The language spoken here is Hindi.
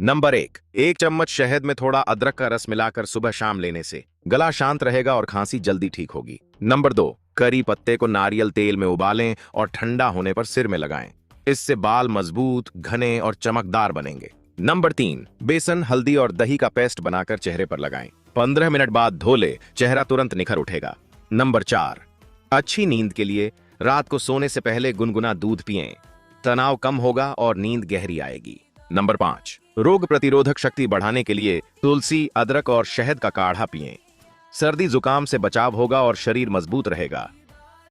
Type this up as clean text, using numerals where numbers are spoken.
नंबर 1 चम्मच शहद में थोड़ा अदरक का रस मिलाकर सुबह शाम लेने से गला शांत रहेगा और खांसी जल्दी ठीक होगी। नंबर 2 करी पत्ते को नारियल तेल में उबालें और ठंडा होने पर सिर में लगाएं। इससे बाल मजबूत, घने और चमकदार बनेंगे। नंबर 3 बेसन, हल्दी और दही का पेस्ट बनाकर चेहरे पर लगाएं। 15 मिनट बाद धो ले, चेहरा तुरंत निखर उठेगा। नंबर 4 अच्छी नींद के लिए रात को सोने से पहले गुनगुना दूध पिएं। तनाव कम होगा और नींद गहरी आएगी। नंबर 5 रोग प्रतिरोधक शक्ति बढ़ाने के लिए तुलसी, अदरक और शहद का काढ़ा पिएं। सर्दी जुकाम से बचाव होगा और शरीर मजबूत रहेगा।